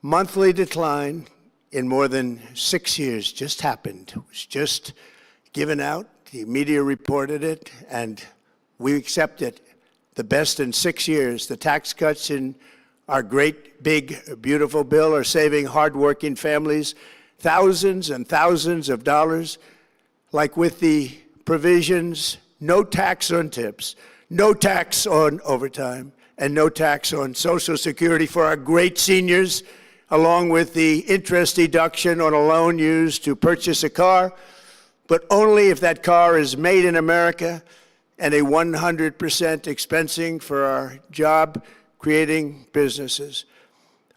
monthly decline in more than 6 years just happened. It was just given out. The media reported it, and we accept it. The best in 6 years. The tax cuts in our great, big, beautiful bill are saving hardworking families thousands and thousands of dollars, like with the provisions, no tax on tips, no tax on overtime, and no tax on Social Security for our great seniors, along with the interest deduction on a loan used to purchase a car, but only if that car is made in America, and a 100% expensing for our job-creating businesses.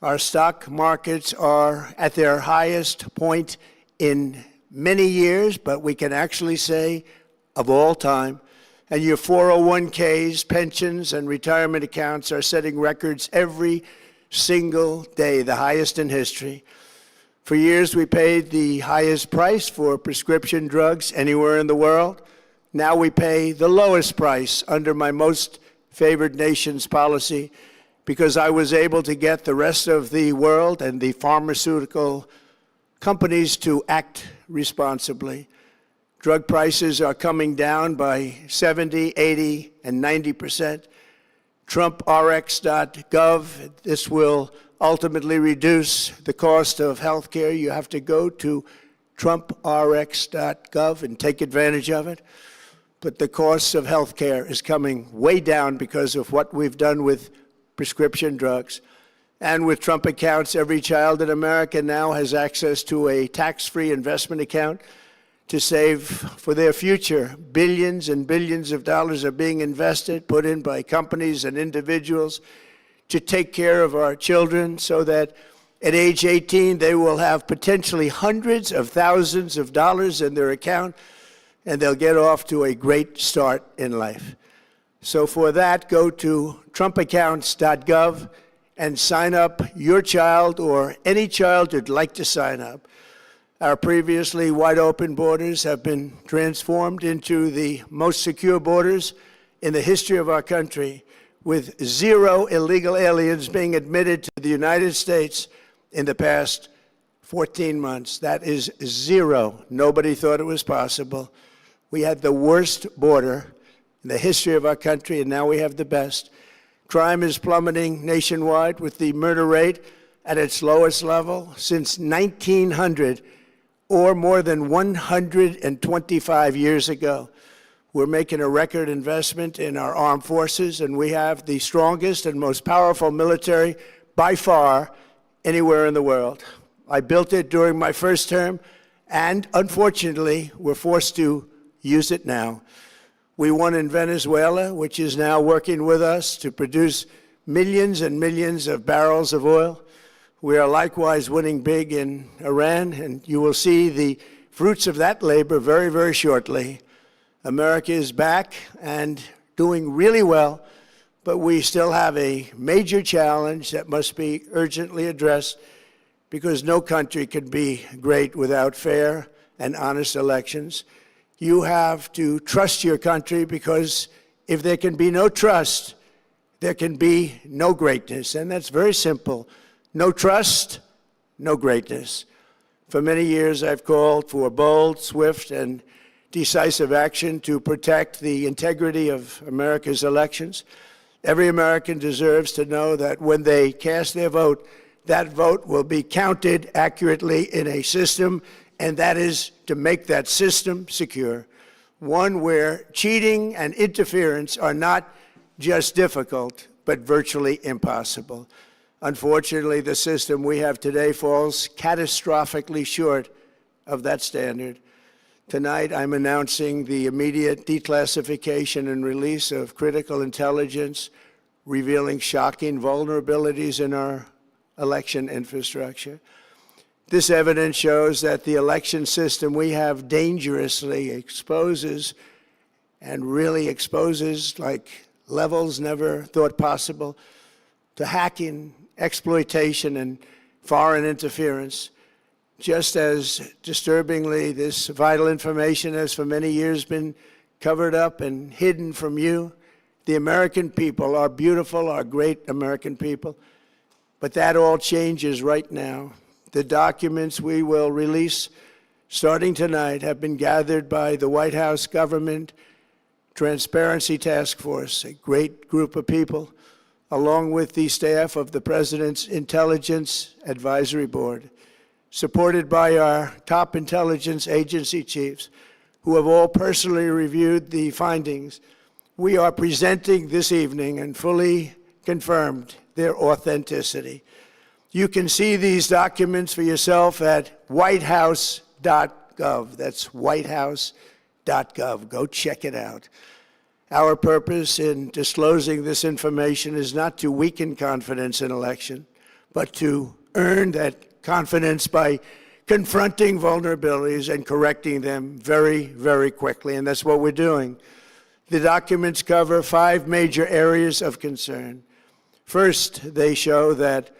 Our stock markets are at their highest point in many years, but we can actually say of all time. And your 401ks, pensions, and retirement accounts are setting records every single day, the highest in history. For years, we paid the highest price for prescription drugs anywhere in the world. Now we pay the lowest price under my most favored nation's policy, because I was able to get the rest of the world and the pharmaceutical companies to act responsibly. Drug prices are coming down by 70, 80, and 90%. TrumpRx.gov, this will ultimately reduce the cost of health care. You have to go to TrumpRx.gov and take advantage of it. But the cost of health care is coming way down because of what we've done with prescription drugs. And with Trump accounts, every child in America now has access to a tax-free investment account to save for their future. Billions and billions of dollars are being invested, put in by companies and individuals to take care of our children so that at age 18, they will have potentially hundreds of thousands of dollars in their account, and they'll get off to a great start in life. So for that, go to TrumpAccounts.gov and sign up your child or any child who'd like to sign up. Our previously wide open borders have been transformed into the most secure borders in the history of our country, with 0 illegal aliens being admitted to the United States in the past 14 months. That is 0. Nobody thought it was possible. We had the worst border in the history of our country, and now we have the best. Crime is plummeting nationwide, with the murder rate at its lowest level since 1900, or more than 125 years ago. We're making a record investment in our armed forces, and we have the strongest and most powerful military by far anywhere in the world. I built it during my first term, and unfortunately, we're forced to use it now. We won in Venezuela, which is now working with us to produce millions and millions of barrels of oil. We are likewise winning big in Iran, and you will see the fruits of that labor very, very shortly. America is back and doing really well, but we still have a major challenge that must be urgently addressed, because no country can be great without fair and honest elections. You have to trust your country, because if there can be no trust, there can be no greatness. And that's very simple. No trust, no greatness. For many years, I've called for bold, swift, and decisive action to protect the integrity of America's elections. Every American deserves to know that when they cast their vote, that vote will be counted accurately in a system, and that is to make that system secure, one where cheating and interference are not just difficult, but virtually impossible. Unfortunately, the system we have today falls catastrophically short of that standard. Tonight, I'm announcing the immediate declassification and release of critical intelligence revealing shocking vulnerabilities in our election infrastructure. This evidence shows that the election system we have dangerously exposes, and really exposes like levels never thought possible, to hacking, exploitation, and foreign interference. Just as disturbingly, this vital information has for many years been covered up and hidden from you, the American people, our beautiful, our great American people. But that all changes right now. The documents we will release starting tonight have been gathered by the White House Government Transparency Task Force, a great group of people, along with the staff of the President's Intelligence Advisory Board, supported by our top intelligence agency chiefs, who have all personally reviewed the findings. We are presenting this evening and fully confirmed their authenticity. You can see these documents for yourself at whitehouse.gov. That's whitehouse.gov. Go check it out. Our purpose in disclosing this information is not to weaken confidence in election, but to earn that confidence by confronting vulnerabilities and correcting them very, very quickly, and that's what we're doing. The documents cover 5 major areas of concern. First, they show that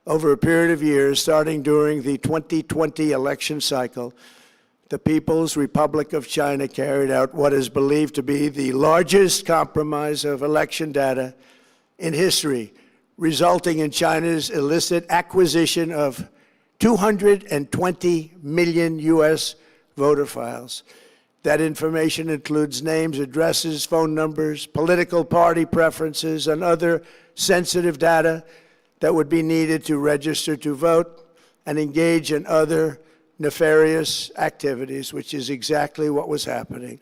over a period of years, starting during the 2020 election cycle, the People's Republic of China carried out what is believed to be the largest compromise of election data in history, resulting in China's illicit acquisition of 220 million U.S. voter files. That information includes names, addresses, phone numbers, political party preferences, and other sensitive data that would be needed to register to vote and engage in other nefarious activities, which is exactly what was happening.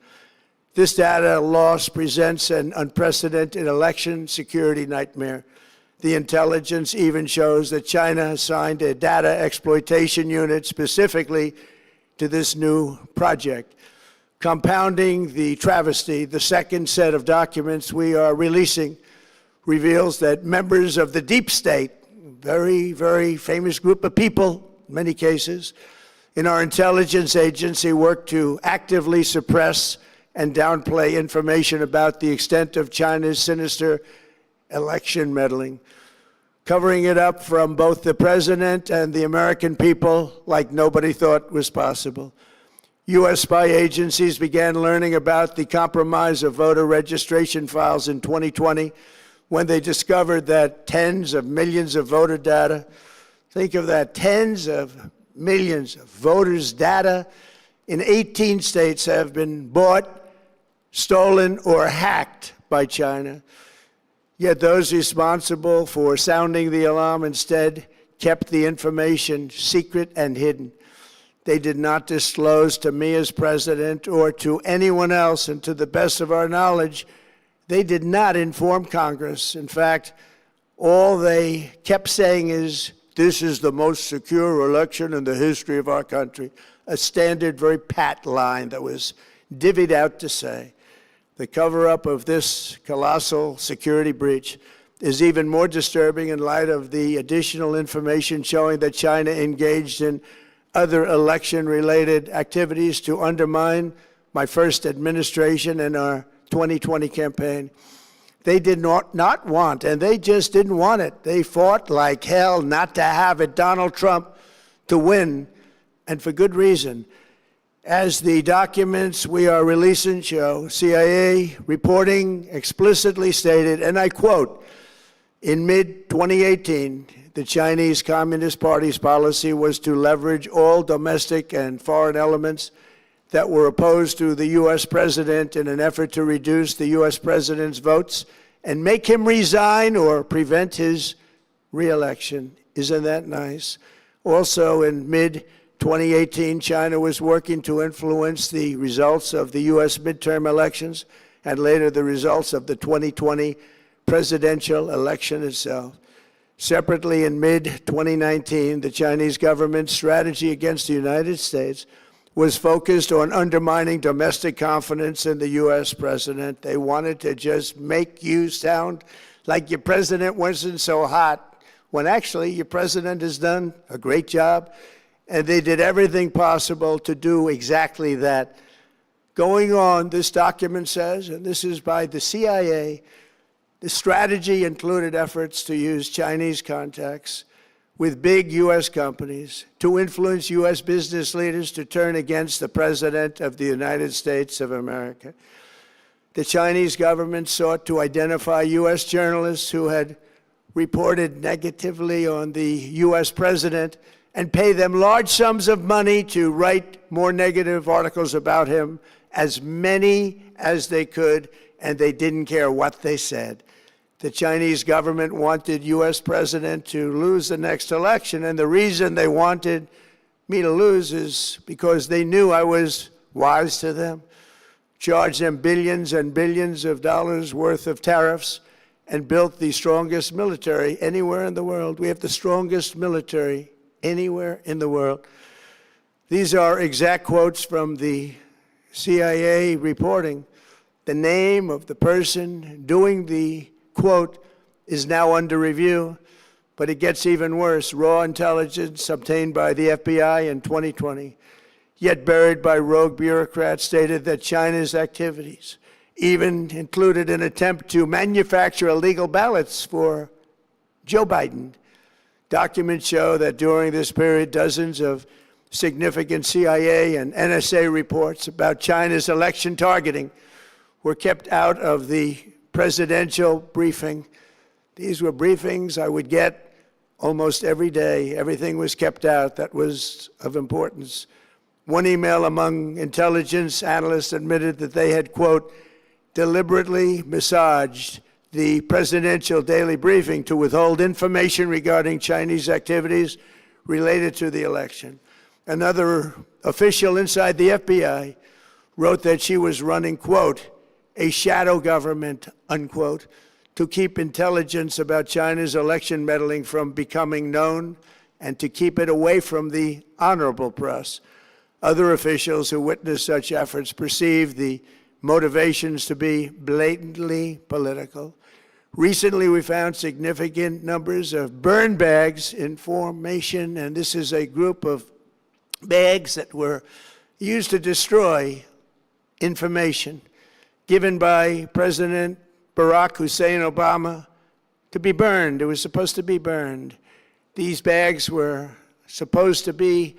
This data loss presents an unprecedented election security nightmare. The intelligence even shows that China assigned a data exploitation unit specifically to this new project. Compounding the travesty, the second set of documents we are releasing reveals that members of the deep state, very, very famous group of people, in many cases, in our intelligence agency work to actively suppress and downplay information about the extent of China's sinister election meddling, covering it up from both the president and the American people like nobody thought was possible. U.S. spy agencies began learning about the compromise of voter registration files in 2020 when they discovered that tens of millions of voter data, think of that, tens of millions of voters' data in 18 states have been bought, stolen, or hacked by China. Yet those responsible for sounding the alarm instead kept the information secret and hidden. They did not disclose to me as president or to anyone else, and to the best of our knowledge, they did not inform Congress. In fact, all they kept saying is, this is the most secure election in the history of our country, a standard, very pat line that was divvied out to say. The cover-up of this colossal security breach is even more disturbing in light of the additional information showing that China engaged in other election-related activities to undermine my first administration and our 2020 campaign. They did not want, and they just didn't want it. They fought like hell not to have it, Donald Trump, to win, and for good reason. As the documents we are releasing show, CIA reporting explicitly stated, and I quote, in mid-2018, the Chinese Communist Party's policy was to leverage all domestic and foreign elements that were opposed to the U.S. president in an effort to reduce the U.S. president's votes and make him resign or prevent his re-election. Isn't that nice? Also, in mid-2018, China was working to influence the results of the U.S. midterm elections and later the results of the 2020 presidential election itself. Separately, in mid-2019, the Chinese government's strategy against the United States was focused on undermining domestic confidence in the U.S. president. They wanted to just make you sound like your president wasn't so hot, when actually your president has done a great job, and they did everything possible to do exactly that. Going on, this document says, and this is by the CIA, the strategy included efforts to use Chinese contacts with big U.S. companies to influence U.S. business leaders to turn against the President of the United States of America. The Chinese government sought to identify U.S. journalists who had reported negatively on the U.S. president and pay them large sums of money to write more negative articles about him, as many as they could, and they didn't care what they said. The Chinese government wanted U.S. president to lose the next election, and the reason they wanted me to lose is because they knew I was wise to them, charged them billions and billions of dollars worth of tariffs, and built the strongest military anywhere in the world. We have the strongest military anywhere in the world. These are exact quotes from the CIA reporting. The name of the person doing the quote is now under review, but it gets even worse. Raw intelligence obtained by the FBI in 2020, yet buried by rogue bureaucrats, stated that China's activities even included an attempt to manufacture illegal ballots for Joe Biden. Documents show that during this period, dozens of significant CIA and NSA reports about China's election targeting were kept out of the presidential briefing. These were briefings I would get almost every day. Everything was kept out that was of importance. One email among intelligence analysts admitted that they had, quote, deliberately massaged the presidential daily briefing to withhold information regarding Chinese activities related to the election. Another official inside the FBI wrote that she was running, quote, a shadow government, unquote, to keep intelligence about China's election meddling from becoming known and to keep it away from the honorable press. Other officials who witnessed such efforts perceived the motivations to be blatantly political. Recently, we found significant numbers of burn bags in formation, and this is a group of bags that were used to destroy information given by President Barack Hussein Obama to be burned. It was supposed to be burned. These bags were supposed to be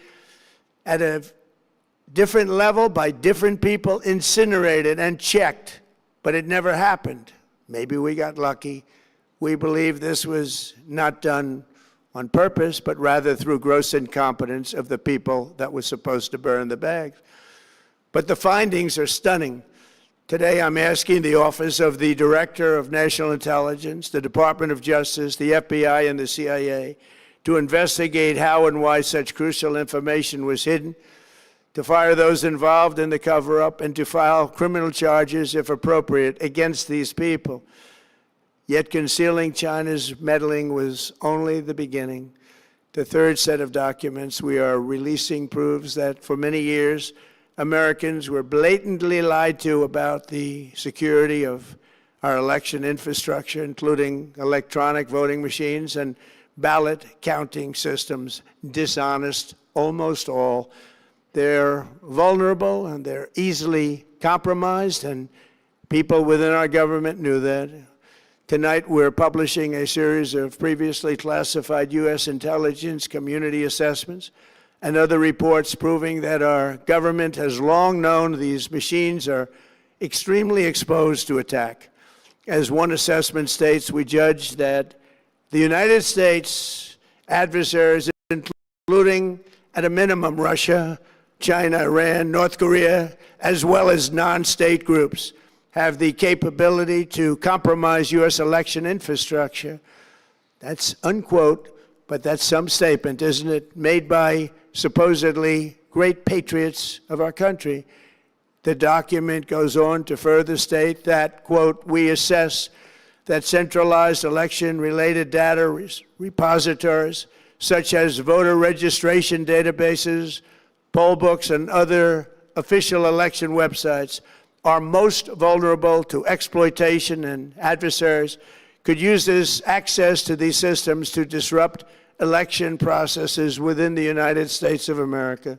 at a different level by different people, incinerated and checked, but it never happened. Maybe we got lucky. We believe this was not done on purpose, but rather through gross incompetence of the people that were supposed to burn the bags. But the findings are stunning. Today, I'm asking the Office of the Director of National Intelligence, the Department of Justice, the FBI, and the CIA to investigate how and why such crucial information was hidden, to fire those involved in the cover-up, and to file criminal charges, if appropriate, against these people. Yet concealing China's meddling was only the beginning. The third set of documents we are releasing proves that for many years, Americans were blatantly lied to about the security of our election infrastructure, including electronic voting machines and ballot counting systems. Dishonest, almost all. They're vulnerable and they're easily compromised, and people within our government knew that. Tonight, we're publishing a series of previously classified U.S. intelligence community assessments and other reports proving that our government has long known these machines are extremely exposed to attack. As one assessment states, we judge that the United States adversaries, including at a minimum Russia, China, Iran, North Korea, as well as non-state groups, have the capability to compromise U.S. election infrastructure. That's unquote, but that's some statement, isn't it, made by supposedly great patriots of our country. The document goes on to further state that, quote, we assess that centralized election-related data repositories, such as voter registration databases, poll books, and other official election websites, are most vulnerable to exploitation, and adversaries could use this access to these systems to disrupt election processes within the United States of America.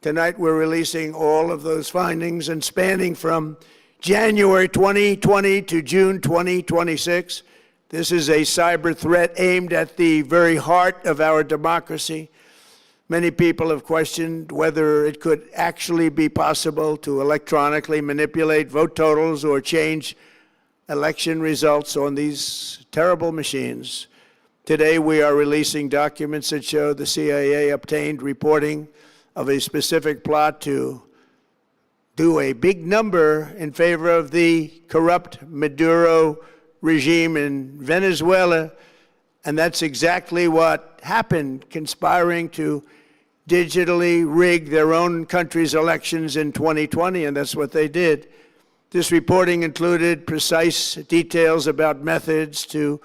Tonight, we're releasing all of those findings, and spanning from January 2020 to June 2026. This is a cyber threat aimed at the very heart of our democracy. Many people have questioned whether it could actually be possible to electronically manipulate vote totals or change election results on these terrible machines. Today, we are releasing documents that show the CIA obtained reporting of a specific plot to do a big number in favor of the corrupt Maduro regime in Venezuela. And that's exactly what happened, conspiring to digitally rig their own country's elections in 2020, and that's what they did. This reporting included precise details about methods to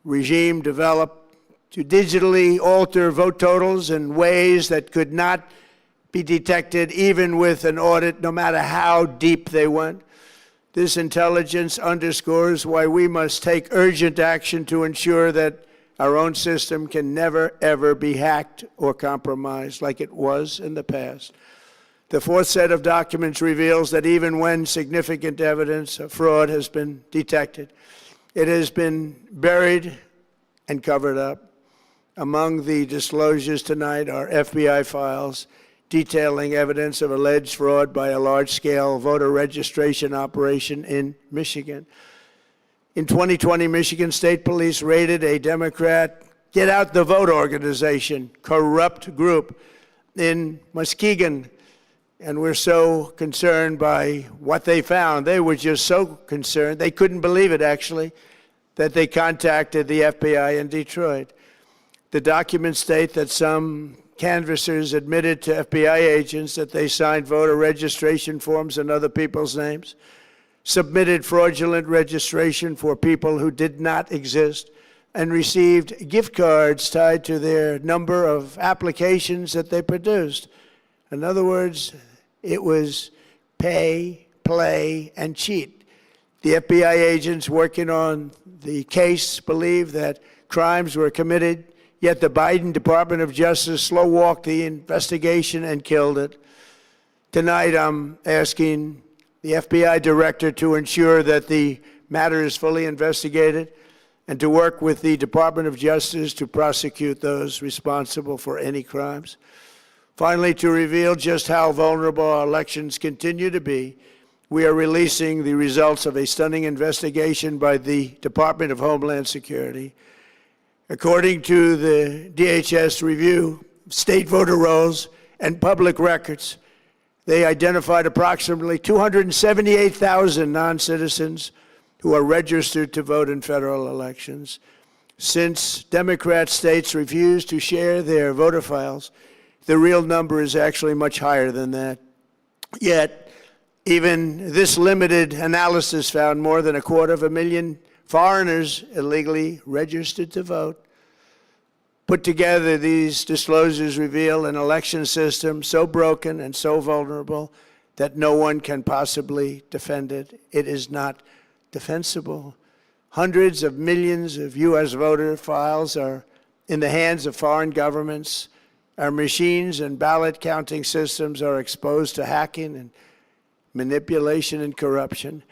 regime develop to digitally alter vote totals in ways that could not be detected even with an audit, no matter how deep they went. This intelligence underscores why we must take urgent action to ensure that our own system can never, ever be hacked or compromised like it was in the past. The fourth set of documents reveals that even when significant evidence of fraud has been detected, it has been buried and covered up. Among the disclosures tonight are FBI files detailing evidence of alleged fraud by a large-scale voter registration operation in Michigan. In 2020, Michigan State Police raided a Democrat Get Out the Vote organization, corrupt group in Muskegon. And we're so concerned by what they found. They were just so concerned, they couldn't believe it, actually, that they contacted the FBI in Detroit. The documents state that some canvassers admitted to FBI agents that they signed voter registration forms in other people's names, submitted fraudulent registration for people who did not exist, and received gift cards tied to their number of applications that they produced. In other words, it was pay, play, and cheat. The FBI agents working on the case believe that crimes were committed, yet the Biden Department of Justice slow-walked the investigation and killed it. Tonight, I'm asking the FBI director to ensure that the matter is fully investigated and to work with the Department of Justice to prosecute those responsible for any crimes. Finally, to reveal just how vulnerable our elections continue to be, we are releasing the results of a stunning investigation by the Department of Homeland Security. According to the DHS review of state voter rolls and public records, they identified approximately 278,000 non-citizens who are registered to vote in federal elections. Since Democrat states refuse to share their voter files, the real number is actually much higher than that. Yet, even this limited analysis found more than 250,000 foreigners illegally registered to vote. Put together, these disclosures reveal an election system so broken and so vulnerable that no one can possibly defend it. It is not defensible. Hundreds of millions of U.S. voter files are in the hands of foreign governments. Our machines and ballot counting systems are exposed to hacking and manipulation and corruption.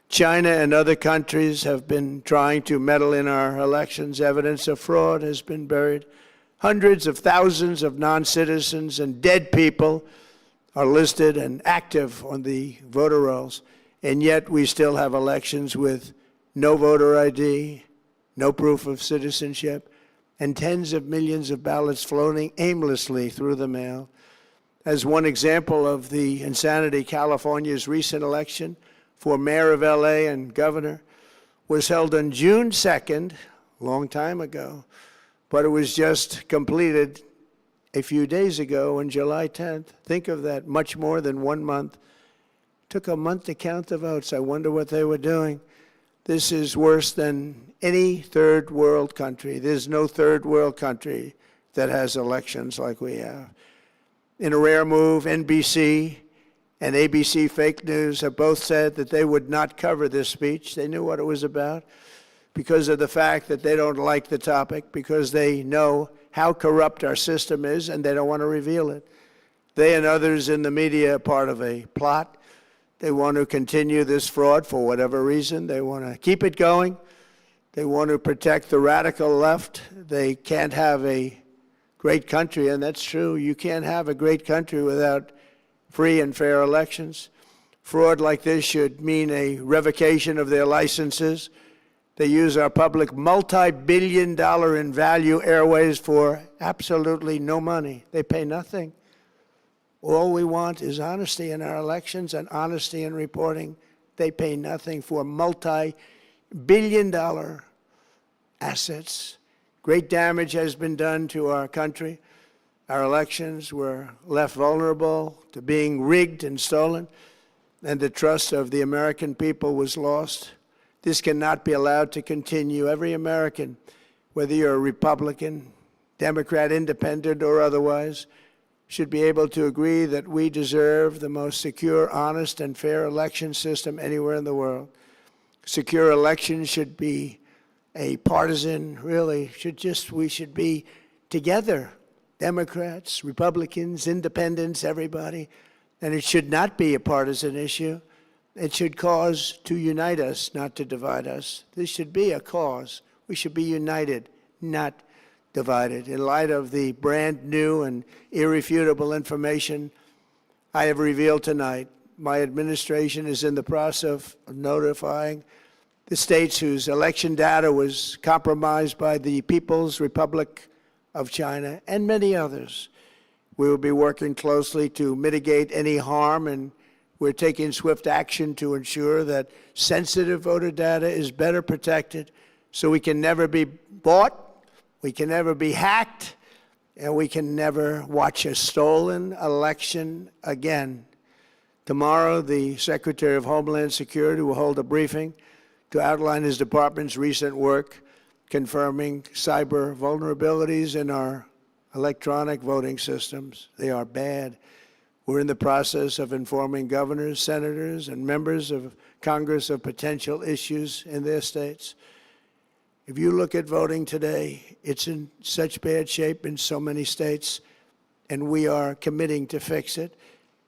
China and other countries have been trying to meddle in our elections. Evidence of fraud has been buried. Hundreds of thousands of non-citizens and dead people are listed and active on the voter rolls, and yet we still have elections with no voter ID, no proof of citizenship, and tens of millions of ballots floating aimlessly through the mail. As one example of the insanity, California's recent election for mayor of LA and governor was held on June 2nd, a long time ago, but it was just completed a few days ago on July 10th. Think of that, much more than 1 month. It took a month to count the votes. I wonder what they were doing. This is worse than any third world country. There's no third world country that has elections like we have. In a rare move, NBC and ABC Fake News have both said that they would not cover this speech. They knew what it was about because of the fact that they don't like the topic, because they know how corrupt our system is and they don't want to reveal it. They and others in the media are part of a plot. They want to continue this fraud for whatever reason. They want to keep it going. They want to protect the radical left. They can't have a great country, and that's true. You can't have a great country without free and fair elections. Fraud like this should mean a revocation of their licenses. They use our public multi-billion-dollar in value airways for absolutely no money. They pay nothing. All we want is honesty in our elections and honesty in reporting. They pay nothing for multi-billion-dollar assets. Great damage has been done to our country. Our elections were left vulnerable to being rigged and stolen, and the trust of the American people was lost. This cannot be allowed to continue. Every American, whether you're a Republican, Democrat, Independent, or otherwise, should be able to agree that we deserve the most secure, honest, and fair election system anywhere in the world. Secure elections should be a partisan, we should be together, Democrats, Republicans, Independents, everybody, and it should not be a partisan issue. It should cause to unite us, not to divide us. This should be a cause. We should be united, not divided. In light of the brand new and irrefutable information I have revealed tonight, my administration is in the process of notifying the states whose election data was compromised by the People's Republic of China and many others. We will be working closely to mitigate any harm, and we're taking swift action to ensure that sensitive voter data is better protected so we can never be bought, we can never be hacked, and we can never watch a stolen election again. Tomorrow, the Secretary of Homeland Security will hold a briefing to outline his department's recent work confirming cyber vulnerabilities in our electronic voting systems. They are bad. We're in the process of informing governors, senators, and members of Congress of potential issues in their states. If you look at voting today, it's in such bad shape in so many states, and we are committing to fix it.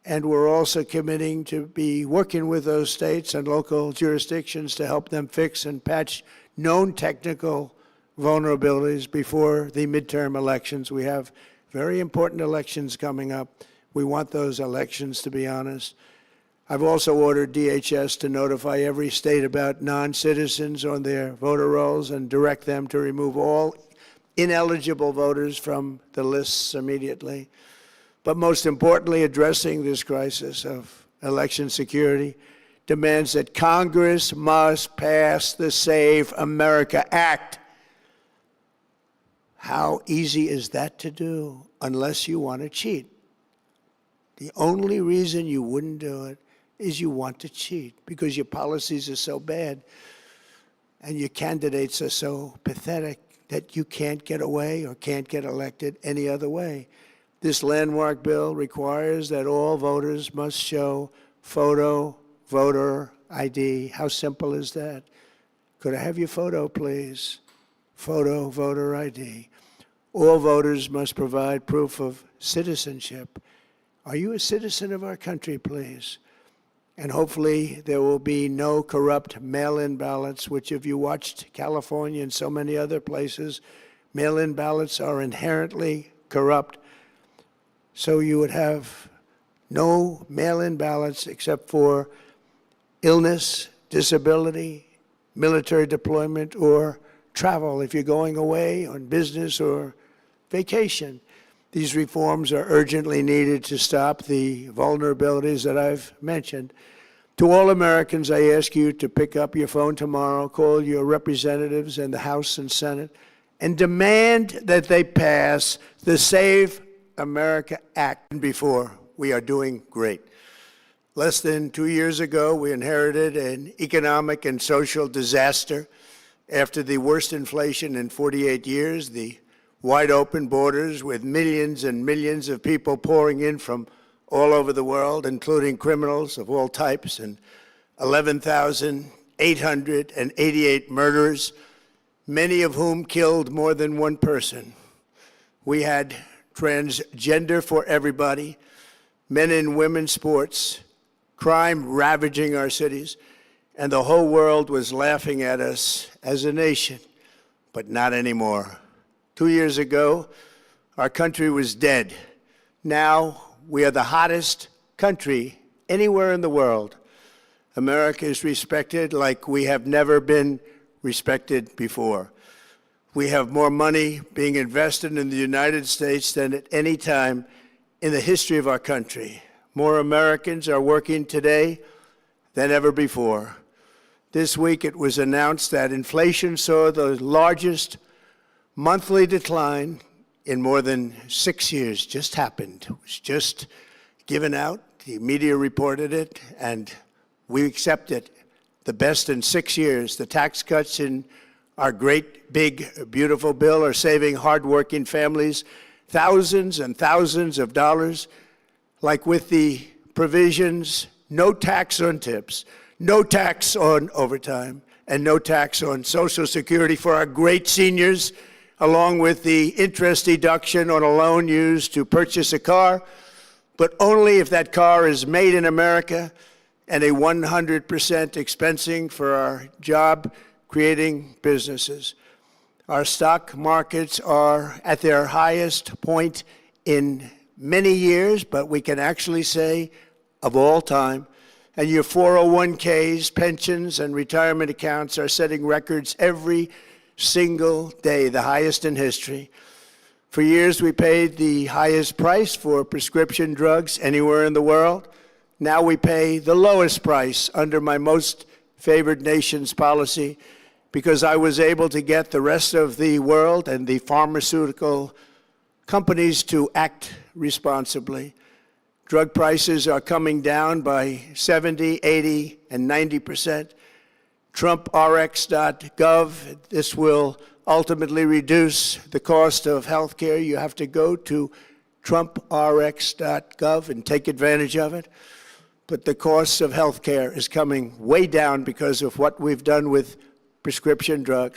And we're also committing to be working with those states and local jurisdictions to help them fix and patch known technical vulnerabilities before the midterm elections. We have very important elections coming up. We want those elections to be honest. I've also ordered DHS to notify every state about non-citizens on their voter rolls and direct them to remove all ineligible voters from the lists immediately. But most importantly, addressing this crisis of election security demands that Congress must pass the Save America Act. How easy is that to do unless you want to cheat? The only reason you wouldn't do it is you want to cheat because your policies are so bad and your candidates are so pathetic that you can't get away or can't get elected any other way. This landmark bill requires that all voters must show photo voter ID. How simple is that? Could I have your photo, please? Photo voter ID. All voters must provide proof of citizenship. Are you a citizen of our country, please? And hopefully there will be no corrupt mail-in ballots, which if you watched California and so many other places, mail-in ballots are inherently corrupt. So you would have no mail-in ballots except for illness, disability, military deployment, or travel if you're going away on business or vacation. These reforms are urgently needed to stop the vulnerabilities that I've mentioned. To all Americans, I ask you to pick up your phone tomorrow, call your representatives in the House and Senate, and demand that they pass the Save America Act. Before, we are doing great. Less than 2 years ago, we inherited an economic and social disaster. After the worst inflation in 48 years, the wide open borders with millions and millions of people pouring in from all over the world, including criminals of all types, and 11,888 murders, many of whom killed more than one person. We had transgender for everybody, men and women sports, crime ravaging our cities, and the whole world was laughing at us as a nation, but not anymore. 2 years ago, our country was dead. Now, we are the hottest country anywhere in the world. America is respected like we have never been respected before. We have more money being invested in the United States than at any time in the history of our country. More Americans are working today than ever before. This week it was announced that inflation saw the largest monthly decline in more than 6 years. Just happened. It was just given out. The media reported it, and we accept it. The best in 6 years. The tax cuts in our great, big, beautiful bill are saving hardworking families thousands and thousands of dollars, like with the provisions, no tax on tips, no tax on overtime, and no tax on Social Security for our great seniors, along with the interest deduction on a loan used to purchase a car, but only if that car is made in America, and a 100% expensing for our job-creating businesses. Our stock markets are at their highest point in many years, but we can actually say of all time. And your 401ks, pensions, and retirement accounts are setting records every single day, the highest in history. For years, we paid the highest price for prescription drugs anywhere in the world. Now we pay the lowest price under my most favored nation's policy because I was able to get the rest of the world and the pharmaceutical companies to act responsibly. Drug prices are coming down by 70, 80, and 90%. TrumpRx.gov, this will ultimately reduce the cost of health care. You have to go to TrumpRx.gov and take advantage of it. But the cost of health care is coming way down because of what we've done with prescription drugs.